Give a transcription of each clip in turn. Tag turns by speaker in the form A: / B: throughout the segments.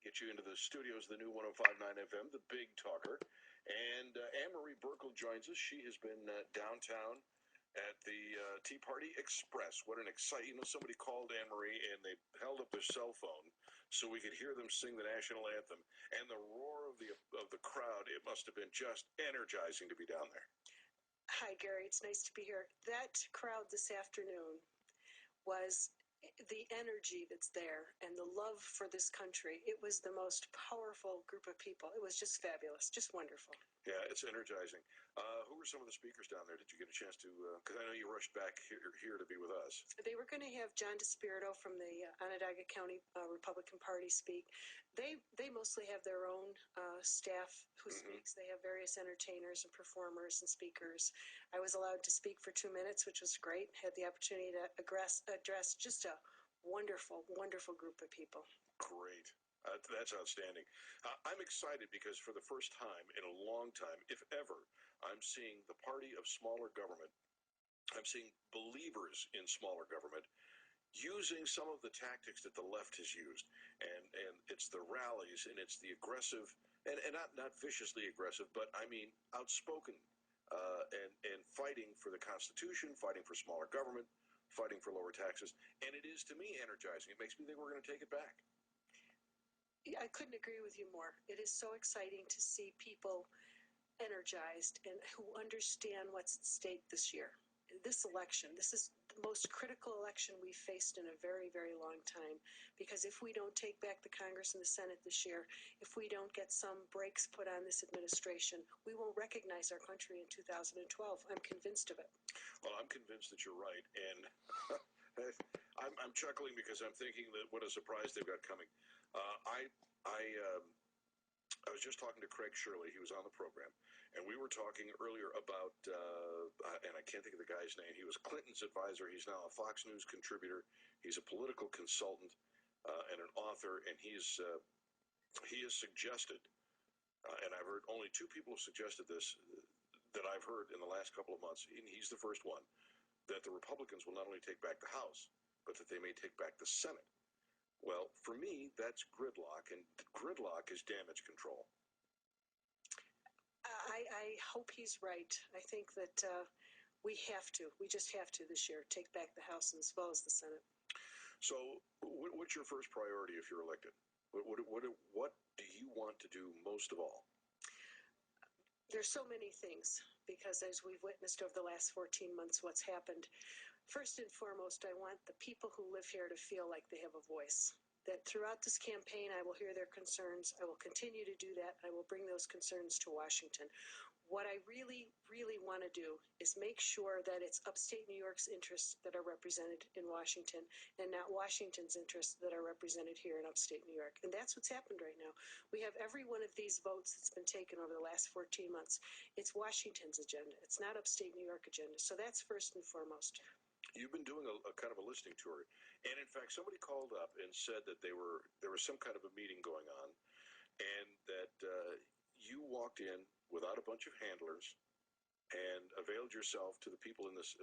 A: Get you into the studios of the new 105.9 FM, the Big Talker. And Anne-Marie Buerkle joins us. She has been downtown at the Tea Party Express. What an exciting, somebody called Anne-Marie and they held up their cell phone so we could hear them sing the national anthem. And the roar of the crowd, it must have been just energizing to be down there.
B: Hi, Gary. It's nice to be here. That crowd this afternoon was the energy that's there and the love for this country. It was the most powerful group of people. It was just fabulous, just wonderful.
A: Yeah, it's energizing. Who were some of the speakers down there? Did you get a chance to, because I know you rushed back here to be with us.
B: They were going to have John DeSpirito from the Onondaga County Republican Party speak. They mostly have their own staff who speaks. They have various entertainers and performers and speakers. I was allowed to speak for 2 minutes, which was great. Had the opportunity to address just a wonderful, wonderful group of people.
A: Great. That's outstanding. I'm excited because for the first time in a long time, if ever, I'm seeing the party of smaller government. I'm seeing believers in smaller government using some of the tactics that the left has used. And it's the rallies and it's the aggressive, and not viciously aggressive, but I mean outspoken and fighting for the Constitution, fighting for smaller government, fighting for lower taxes. And it is, to me, energizing. It makes me think we're going to take it back.
B: I couldn't agree with you more. It is so exciting to see people energized and who understand what's at stake this year. This election, this is the most critical election we've faced in a very, very long time. Because if we don't take back the Congress and the Senate this year, if we don't get some brakes put on this administration, we won't recognize our country in 2012. I'm convinced of it.
A: Well, I'm convinced that you're right. And I'm chuckling because I'm thinking that what a surprise they've got coming. I was just talking to Craig Shirley. He was on the program, and we were talking earlier about, and I can't think of the guy's name. He was Clinton's advisor. He's now a Fox News contributor. He's a political consultant and an author, and he has suggested, and I've heard only two people have suggested this that I've heard in the last couple of months, and he's the first one, that the Republicans will not only take back the House, but that they may take back the Senate. Well, for me, that's gridlock, and gridlock is damage control.
B: I hope he's right. I think that we just have to this year, take back the House as well as the Senate.
A: So what's your first priority if you're elected? What do you want to do most of all?
B: There's so many things, because as we've witnessed over the last 14 months, what's happened. First and foremost, I want the people who live here to feel like they have a voice. That throughout this campaign, I will hear their concerns. I will continue to do that. I will bring those concerns to Washington. What I really, really want to do is make sure that it's upstate New York's interests that are represented in Washington and not Washington's interests that are represented here in upstate New York. And that's what's happened right now. We have every one of these votes that's been taken over the last 14 months. It's Washington's agenda. It's not upstate New York agenda. So that's first and foremost.
A: You've been doing a kind of a listening tour, and in fact, somebody called up and said that there was some kind of a meeting going on, and that you walked in without a bunch of handlers and availed yourself to the people in this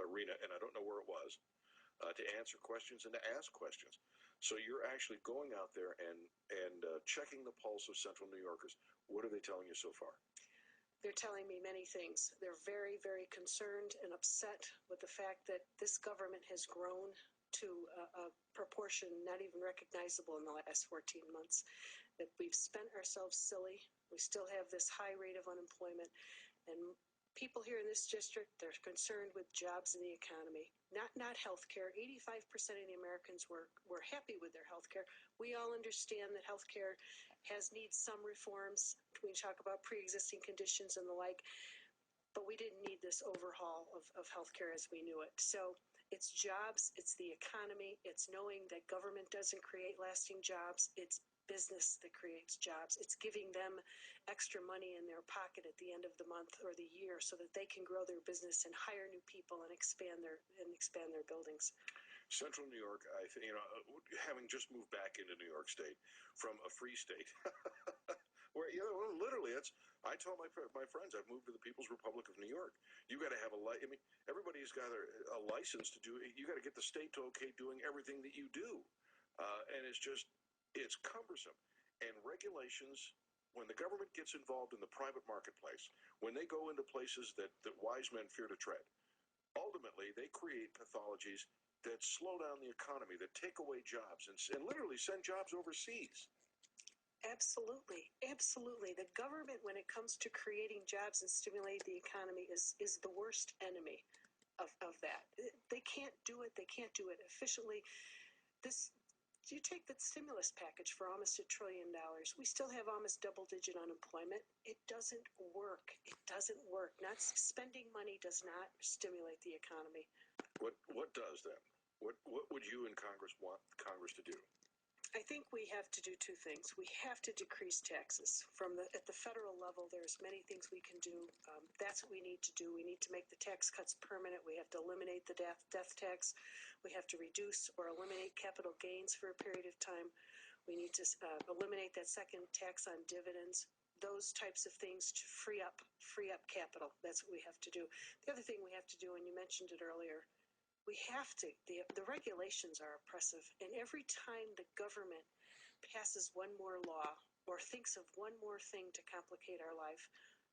A: arena, and I don't know where it was, to answer questions and to ask questions. So you're actually going out there and checking the pulse of Central New Yorkers. What are they telling you so far?
B: They're telling me many things. They're very, very concerned and upset with the fact that this government has grown to a proportion not even recognizable in the last 14 months, that we've spent ourselves silly. We still have this high rate of unemployment. And people here in this district, they're concerned with jobs in the economy, not health care. 85% of the Americans were happy with their health care. We all understand that health care needs some reforms. We talk about pre-existing conditions and the like, but we didn't need this overhaul of healthcare as we knew it. So it's jobs, it's the economy, it's knowing that government doesn't create lasting jobs, it's business that creates jobs. It's giving them extra money in their pocket at the end of the month or the year so that they can grow their business and hire new people and expand their buildings.
A: Central New York, having just moved back into New York State from a free state, where literally, I tell my friends, I've moved to the People's Republic of New York. You got to have everybody's got a license to do. You got to get the state to okay doing everything that you do, and it's just It's cumbersome. And regulations, when the government gets involved in the private marketplace, when they go into places that wise men fear to tread, ultimately they create pathologies that slow down the economy, that take away jobs, and literally send jobs overseas.
B: Absolutely. Absolutely. The government, when it comes to creating jobs and stimulating the economy, is the worst enemy of that. They can't do it. They can't do it efficiently. You take the stimulus package for almost $1 trillion. We still have almost double-digit unemployment. It doesn't work. It doesn't work. Not spending money does not stimulate the economy.
A: What does then? What would you in Congress want Congress to do?
B: I think we have to do two things. We have to decrease taxes. At the federal level, there's many things we can do. That's what we need to do. We need to make the tax cuts permanent. We have to eliminate the death tax. We have to reduce or eliminate capital gains for a period of time. We need to eliminate that second tax on dividends. Those types of things to free up capital. That's what we have to do. The other thing we have to do, and you mentioned it earlier, the regulations are oppressive, and every time the government passes one more law or thinks of one more thing to complicate our life,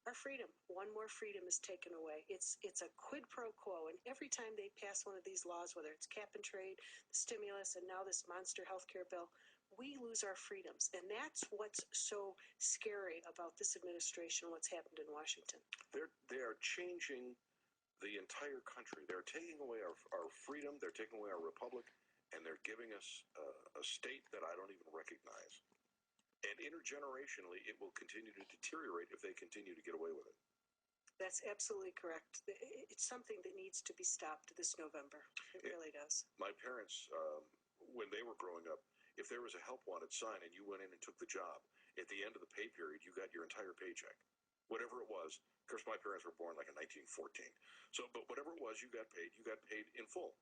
B: our freedom, one more freedom is taken away. It's a quid pro quo, and every time they pass one of these laws, whether it's cap and trade, the stimulus, and now this monster healthcare bill, we lose our freedoms, and that's what's so scary about this administration, what's happened in Washington.
A: They are changing the entire country. They're taking away our freedom, they're taking away our republic, and they're giving us a state that I don't even recognize. And intergenerationally, it will continue to deteriorate if they continue to get away with it.
B: That's absolutely correct. It's something that needs to be stopped this November. It really does.
A: My parents, when they were growing up, if there was a help wanted sign and you went in and took the job, at the end of the pay period, you got your entire paycheck. Whatever it was. Of course, my parents were born like in 1914. But whatever it was, you got paid in full.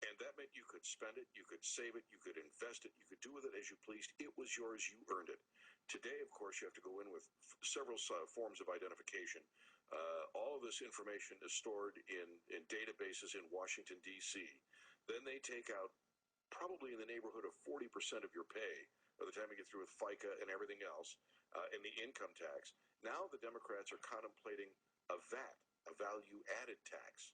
A: And that meant you could spend it, you could save it, you could invest it, you could do with it as you pleased. It was yours, you earned it. Today, of course, you have to go in with several forms of identification. All of this information is stored in databases in Washington, D.C. Then they take out probably in the neighborhood of 40% of your pay by the time you get through with FICA and everything else, in the income tax. Now the Democrats are contemplating a VAT, a value-added tax,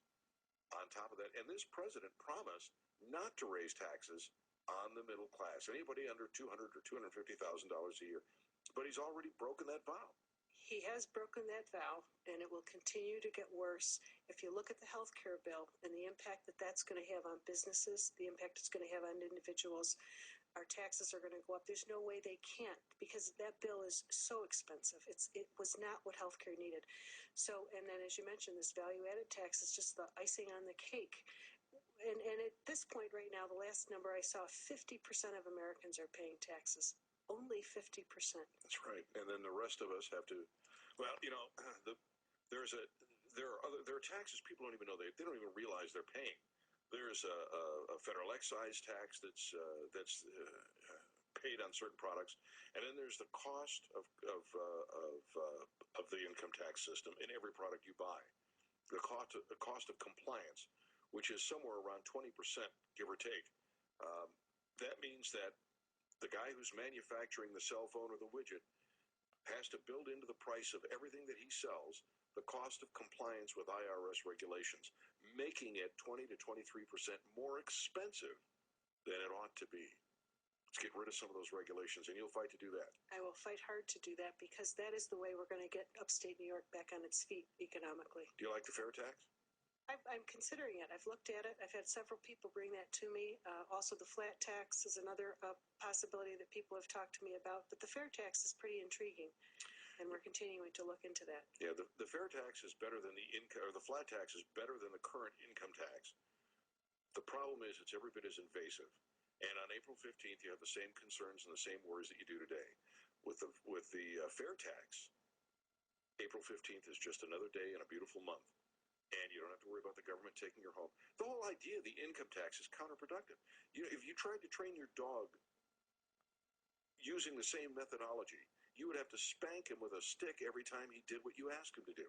A: on top of that. And this president promised not to raise taxes on the middle class, anybody under $200,000 or $250,000 a year. But he's already broken that vow.
B: He has broken that vow, and it will continue to get worse. If you look at the health care bill and the impact that that's going to have on businesses, the impact it's going to have on individuals, our taxes are going to go up. There's no way they can't, because that bill is so expensive. It was not what healthcare needed. So, and then as you mentioned, this value-added tax is just the icing on the cake. And at this point right now, the last number I saw, 50% of Americans are paying taxes. Only 50%.
A: That's right. And then the rest of us have to, well, you know, there are taxes people don't even know, they don't even realize they're paying. There's a federal excise tax that's paid on certain products, and then there's the cost of the income tax system in every product you buy. The cost of compliance, which is somewhere around 20%, give or take. That means that the guy who's manufacturing the cell phone or the widget has to build into the price of everything that he sells the cost of compliance with IRS regulations, making it 20 to 23% more expensive than it ought to be. Let's get rid of some of those regulations, and you'll fight to do that.
B: I will fight hard to do that, because that is the way we're going to get upstate New York back on its feet economically.
A: Do you like the fair tax?
B: I'm considering it. I've looked at it. I've had several people bring that to me. Also, the flat tax is another possibility that people have talked to me about. But the fair tax is pretty intriguing, and we're continuing to look into that.
A: Yeah, the fair tax is better than the income, or the flat tax is better than the current income tax. The problem is it's every bit as invasive. And on April 15th, you have the same concerns and the same worries that you do today. With the fair tax, April 15th is just another day in a beautiful month. And you don't have to worry about the government taking your home. The whole idea of the income tax is counterproductive. You know, if you tried to train your dog using the same methodology, you would have to spank him with a stick every time he did what you asked him to do.